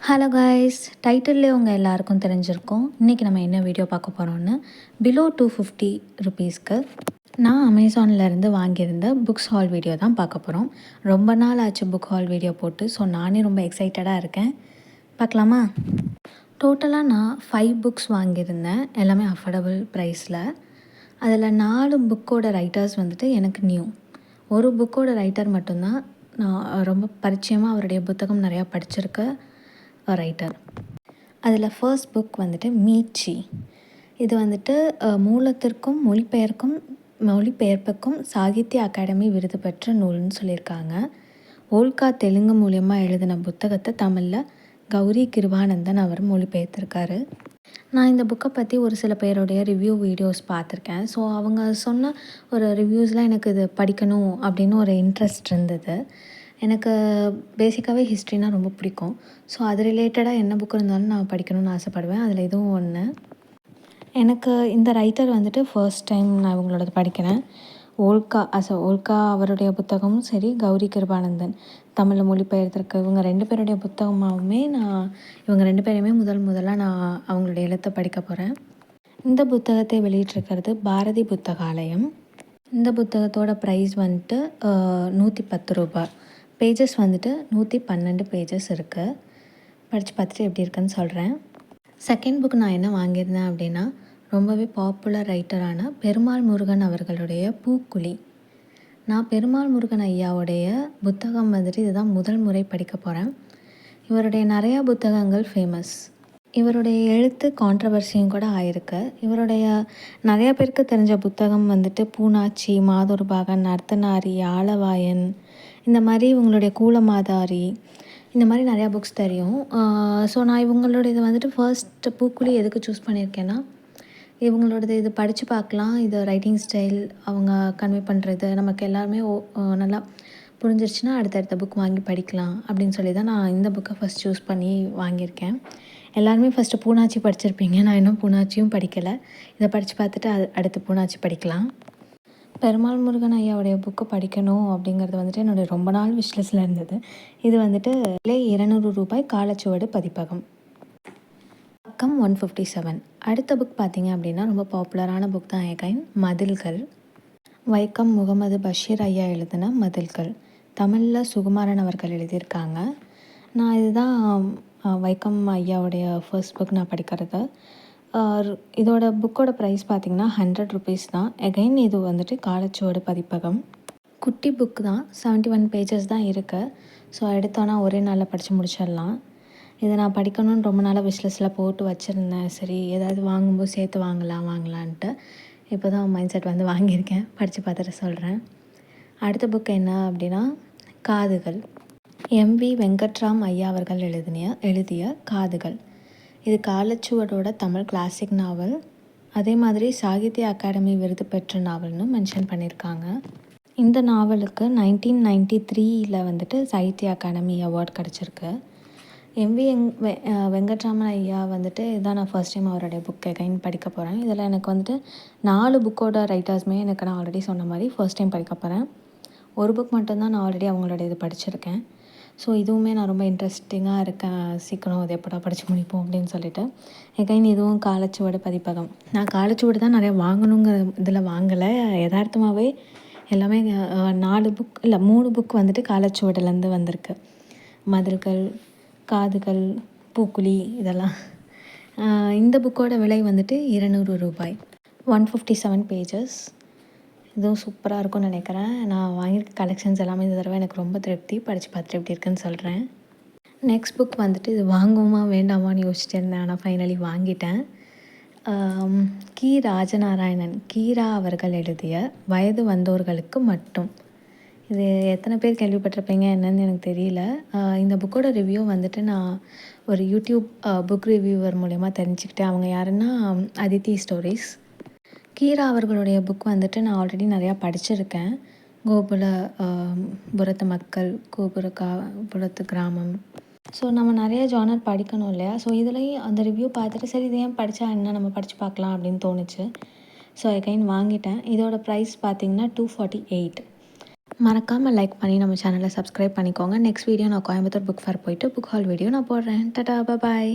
Hello guys, டைட்டில்லே உங்கள் எல்லாருக்கும் தெரிஞ்சிருக்கும். இன்றைக்கி நம்ம என்ன வீடியோ பார்க்க போகிறோன்னு, பிலோ 250 ருபீஸ்க்கு நான் அமேசான்லேருந்து வாங்கியிருந்த புக்ஸ் ஹால் வீடியோ தான் பார்க்க போகிறோம். ரொம்ப நாள் ஆச்சு புக் ஹால் வீடியோ போட்டு, ஸோ நானே ரொம்ப எக்ஸைட்டடாக இருக்கேன். பார்க்கலாமா? டோட்டலாக நான் 5 புக்ஸ் வாங்கியிருந்தேன், எல்லாமே அஃபோர்டபுள் ப்ரைஸில். அதில் 4 புக்கோட ரைட்டர்ஸ் வந்துட்டு எனக்கு நியூ. ஒரு புக்கோட ரைட்டர் மட்டும்தான் நான் ரொம்ப பரிச்சயமாக அவருடைய புத்தகம் நிறையா படிச்சிருக்க ரைட்டர். அதில் ஃபர்ஸ்ட் புக் வந்துட்டு மீட்சி. இது வந்துட்டு மூலத்திற்கும் மொழிபெயர்ப்புக்கும் சாகித்ய அகாடமி விருது பெற்ற நூல்னு சொல்லியிருக்காங்க. ஓல்கா தெலுங்கு மூலியமாக எழுதின புத்தகத்தை தமிழில் கௌரி கிருபானந்தன் அவர் மொழிபெயர்த்திருக்காரு. நான் இந்த புக்கை பற்றி ஒரு சில பேருடைய ரிவ்யூ வீடியோஸ் பார்த்துருக்கேன். ஸோ அவங்க சொன்ன ஒரு ரிவ்யூஸ்லாம் எனக்கு இது படிக்கணும் அப்படின்னு ஒரு இன்ட்ரெஸ்ட் இருந்தது. எனக்கு பேசிக்காகவே ஹிஸ்ட்ரினால் ரொம்ப பிடிக்கும். ஸோ அது ரிலேட்டடாக என்ன புக் இருந்தாலும் நான் படிக்கணும்னு ஆசைப்படுவேன். அதில் இதுவும் ஒன்று. எனக்கு இந்த ரைட்டர் வந்துட்டு ஃபர்ஸ்ட் டைம் நான் இவங்களோடது படிக்கிறேன். ஓல்கா அவருடைய புத்தகமும் சரி, கௌரி கிருபானந்தன் தமிழில் மொழிபெயர்த்திருக்க இவங்க 2 பேருடைய புத்தகமாகவுமே இவங்க 2 பேரையுமே முதலாக நான் அவங்களுடைய எழுத்தை படிக்க போகிறேன். இந்த புத்தகத்தை வெளியிட்டிருக்கிறது பாரதி புத்தகாலயம். இந்த புத்தகத்தோட ப்ரைஸ் வந்துட்டு 110 ரூபாய். பேஜஸ் வந்துட்டு 112 பேஜஸ் இருக்குது. படித்து பார்த்துட்டு எப்படி இருக்குன்னு சொல்கிறேன். செகண்ட் புக் நான் என்ன வாங்கியிருந்தேன் அப்படின்னா, ரொம்பவே பாப்புலர் ரைட்டரான பெருமாள் முருகன் அவர்களுடைய பூக்குழி. நான் பெருமாள் முருகன் ஐயாவுடைய புத்தகம் வந்துட்டு இதுதான் முதல் முறை படிக்க போகிறேன். இவருடைய நிறையா புத்தகங்கள் ஃபேமஸ். இவருடைய எழுத்து கான்ட்ரவர்சியும் கூட ஆயிருக்கு. இவருடைய நிறையா பேருக்கு தெரிஞ்ச புத்தகம் வந்துட்டு பூனாச்சி, மாதொருபாகன், அர்த்தநாரி, ஆலவாயன், இந்த மாதிரி இவங்களுடைய கூலமாதாரி, இந்த மாதிரி நிறையா புக்ஸ் தெரியும். ஸோ நான் இவங்களோட இது வந்துட்டு ஃபர்ஸ்ட் பூக்குழி எதுக்கு சூஸ் பண்ணியிருக்கேன்னா, இவங்களோடது இது படித்து பார்க்கலாம். இது ரைட்டிங் ஸ்டைல் அவங்க கன்வே பண்ணுறது நமக்கு எல்லாருமே நல்லா புரிஞ்சிருச்சுன்னா அடுத்தடுத்த புக் வாங்கி படிக்கலாம் அப்படின்னு சொல்லி தான் நான் இந்த புக்கை ஃபஸ்ட் சூஸ் பண்ணி வாங்கியிருக்கேன். எல்லாருமே ஃபஸ்ட்டு பூனாச்சி படிச்சிருப்பீங்க. நான் இன்னும் பூனாச்சியும் படிக்கலை. இதை படித்து பார்த்துட்டு அடுத்து பூனாச்சி படிக்கலாம். பெருமாள் முருகன் ஐயாவுடைய புக்கு படிக்கணும் அப்படிங்கிறது வந்துட்டு என்னுடைய ரொம்ப நாள் விஷ்லிஸ்ட்டில் இருந்தது. இது வந்துட்டு விலை 200 ரூபாய், காலச்சுவடு பதிப்பகம், பக்கம் 157. அடுத்த புக் பார்த்திங்க அப்படின்னா ரொம்ப பாப்புலரான புக் தான் எகைன், மதில்கள். வைக்கம் முகமது பஷீர் ஐயா எழுதின மதில்கள். தமிழில் சுகுமாரன் அவர்கள் எழுதியிருக்காங்க. நான் இதுதான் வைக்கம் ஐயாவுடைய ஃபர்ஸ்ட் புக் நான் படிக்கிறது. இதோட புக்கோட ப்ரைஸ் பார்த்திங்கன்னா 100 ருபீஸ் தான். எகைன் இது வந்துட்டு காலச்சுவடு பதிப்பகம். குட்டி புக் தான், 71 பேஜஸ் தான் இருக்குது. ஸோ எடுத்தோன்னா ஒரே நாளில் படித்து முடிச்சிடலாம். இதை நான் படிக்கணும்னு ரொம்ப நாளாக விஷ்லிஸ்ட்டில் போட்டு வச்சுருந்தேன். சரி ஏதாவது வாங்கும்போது சேர்த்து வாங்கலான்ட்டு இப்போ தான் மைண்ட் செட் வந்து வாங்கியிருக்கேன். படித்து பார்த்துட்டு சொல்கிறேன். அடுத்த புக் என்ன அப்படின்னா, காதுகள். எம்வி வெங்கட்ராம் ஐயா அவர்கள் எழுதிய காதுகள். இது காலச்சுவடோட தமிழ் கிளாசிக் நாவல். அதே மாதிரி சாகித்ய அகாடமி விருது பெற்ற நாவல்னு மென்ஷன் பண்ணியிருக்காங்க. இந்த நாவலுக்கு 1993 வந்துட்டு சாகித்ய அகாடமி அவார்ட் கிடச்சிருக்கு. எம்வி வெங்கட்ராமன் ஐயா வந்துட்டு இதுதான் நான் ஃபர்ஸ்ட் டைம் அவருடைய புக் எகைன் படிக்க போகிறேன். இதில் எனக்கு வந்துட்டு 4 புக்கோட ரைட்டர்ஸுமே எனக்கு நான் ஆல்ரெடி சொன்ன மாதிரி ஃபர்ஸ்ட் டைம் படிக்க போகிறேன். ஒரு புக் மட்டும்தான் நான் ஆல்ரெடி அவங்களோட இது படிச்சிருக்கேன். ஸோ இதுவுமே நான் ரொம்ப இன்ட்ரெஸ்டிங்காக இருக்கேன். சீக்கிரம் இது எப்படா படித்து முடிப்போம் அப்படின்னு சொல்லிட்டு. எகைன் இதுவும் காலச்சுவடு பதிப்பகம். நான் காலச்சுவடு தான் நிறையா வாங்கணுங்கிற இதில் வாங்கலை. யதார்த்தமாகவே எல்லாமே 4 புக் இல்லை 3 புக் வந்துட்டு காலச்சுவடுலேருந்து வந்திருக்கு. மதில்கள், காதுகள், பூக்குழி இதெல்லாம். இந்த புக்கோட விலை வந்துட்டு 200 ரூபாய், 157 பேஜஸ். இதுவும் சூப்பராக இருக்கும்னு நினைக்கிறேன். நான் வாங்கியிருக்க கலெக்ஷன்ஸ் எல்லாமே இந்த தடவை எனக்கு ரொம்ப திருப்தி. படித்து பார்த்துட்டு எப்படி இருக்குன்னு சொல்கிறேன். நெக்ஸ்ட் புக் வந்துட்டு இது வாங்குவோமா வேண்டாமான்னு யோசிச்சுட்டு இருந்தேன். ஆனால் ஃபைனலி வாங்கிட்டேன். கி ராஜநாராயணன், கீரா அவர்கள் எழுதிய வயது வந்தோர்களுக்கு மட்டும். இது எத்தனை பேர் கேள்விப்பட்டிருப்பீங்க என்னன்னு எனக்கு தெரியல. இந்த புக்கோட ரிவ்யூ வந்துட்டு நான் ஒரு யூடியூப் புக் ரிவ்யூவர் மூலயமா தெரிஞ்சுக்கிட்டேன். அவங்க யாருன்னா அதித்தி ஸ்டோரிஸ். கீரா அவர்களுடைய புக் வந்துட்டு நான் ஆல்ரெடி நிறையா படிச்சிருக்கேன். புரத்து மக்கள், புரத்து கிராமம். ஸோ நம்ம நிறைய ஜானர் படிக்கணும் இல்லையா? ஸோ இதுலேயும் அந்த ரிவ்யூ பார்த்துட்டு சரி இது ஏன் படித்தா என்ன, நம்ம படித்து பார்க்கலாம் அப்படின்னு தோணுச்சு. ஸோ எகைன் வாங்கிட்டேன். இதோட ப்ரைஸ் பார்த்திங்கன்னா 248. மறக்காமல் லைக் பண்ணி நம்ம சேனலை சப்ஸ்கிரைப் பண்ணிக்கோங்க. நெக்ஸ்ட் வீடியோ நான் கோயம்புத்தூர் புக் ஃபேர் போயிட்டு புக் ஹால் வீடியோ நான் போடுறேன். டாடா பாய்.